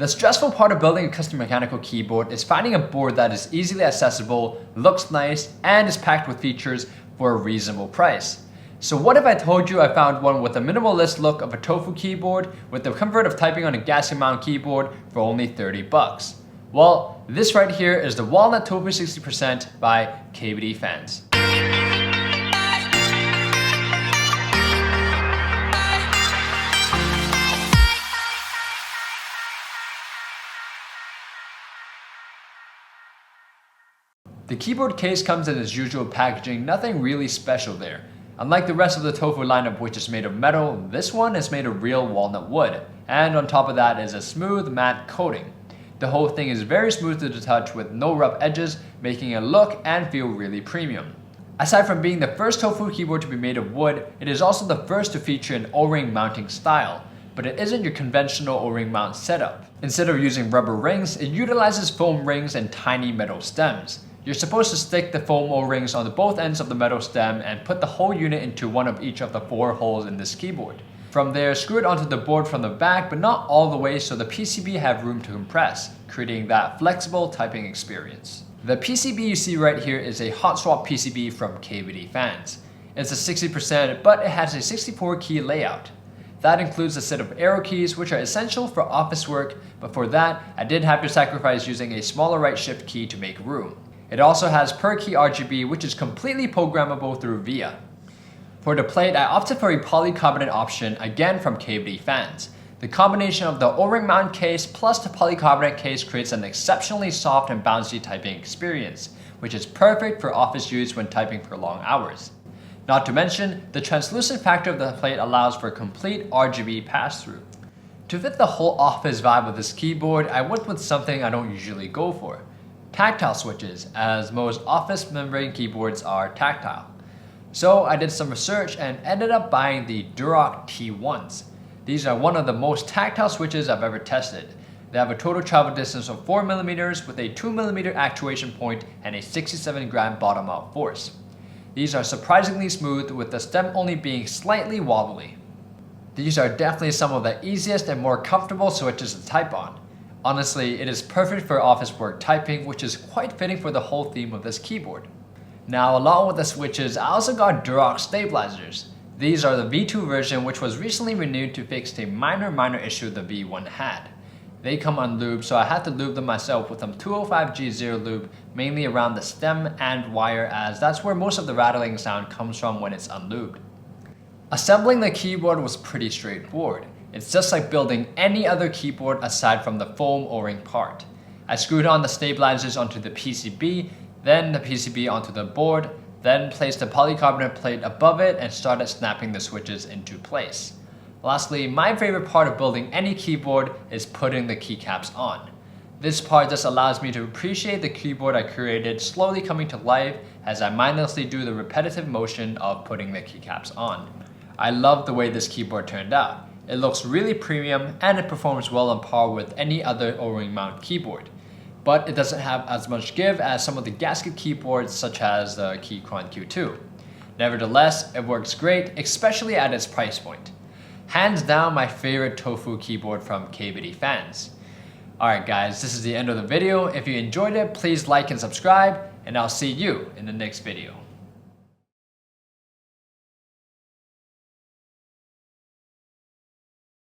The stressful part of building a custom mechanical keyboard is finding a board that is easily accessible, looks nice, and is packed with features for a reasonable price. So what if I told you I found one with a minimalist look of a Tofu keyboard with the comfort of typing on a gasket mount keyboard for only 30 bucks? Well, this right here is the Walnut Tofu 60% by KBDFans. The keyboard case comes in its usual packaging, nothing really special there. Unlike the rest of the Tofu lineup, which is made of metal, this one is made of real walnut wood, and on top of that is a smooth matte coating. The whole thing is very smooth to the touch with no rough edges, making it look and feel really premium. Aside from being the first Tofu keyboard to be made of wood, it is also the first to feature an O-ring mounting style, but it isn't your conventional O-ring mount setup. Instead of using rubber rings, it utilizes foam rings and tiny metal stems. You're supposed to stick the foam O-rings on both ends of the metal stem and put the whole unit into one of each of the 4 holes in this keyboard. From there, screw it onto the board from the back, but not all the way so the PCB have room to compress, creating that flexible typing experience. The PCB you see right here is a hot swap PCB from KBDFans. It's a 60%, but it has a 64 key layout. That includes a set of arrow keys, which are essential for office work, but for that, I did have to sacrifice using a smaller right shift key to make room. It also has per key RGB, which is completely programmable through VIA. For the plate, I opted for a polycarbonate option, again from KBDFans. The combination of the O-ring mount case plus the polycarbonate case creates an exceptionally soft and bouncy typing experience, which is perfect for office use when typing for long hours. Not to mention, the translucent factor of the plate allows for complete Rgb pass-through. To fit the whole office vibe of this keyboard, I went with something I don't usually go for. Tactile switches, as most office membrane keyboards are tactile. So I did some research and ended up buying the Durock T1s. These are one of the most tactile switches I've ever tested. They have a total travel distance of 4mm with a 2mm actuation point and a 67 gram bottom out force. These are surprisingly smooth, with the stem only being slightly wobbly. These are definitely some of the easiest and more comfortable switches to type on. Honestly, it is perfect for office work typing, which is quite fitting for the whole theme of this keyboard. Now, along with the switches, I also got Durock stabilizers. These are the V2 version, which was recently renewed to fix a minor issue the V1 had. They come unlubed, so I had to lube them myself with some 205G0 lube, mainly around the stem and wire, as that's where most of the rattling sound comes from when it's unlubed. Assembling the keyboard was pretty straightforward. It's just like building any other keyboard aside from the foam O-ring part. I screwed on the stabilizers onto the PCB, then the PCB onto the board, then placed the polycarbonate plate above it and started snapping the switches into place. Lastly, my favorite part of building any keyboard is putting the keycaps on. This part just allows me to appreciate the keyboard I created slowly coming to life as I mindlessly do the repetitive motion of putting the keycaps on. I love the way this keyboard turned out. It looks really premium and it performs well on par with any other O-ring mount keyboard. But it doesn't have as much give as some of the gasket keyboards such as the Keychron Q2. Nevertheless, it works great, especially at its price point. Hands down my favorite Tofu keyboard from KBDFans. Alright guys, this is the end of the video. If you enjoyed it, please like and subscribe, and I'll see you in the next video.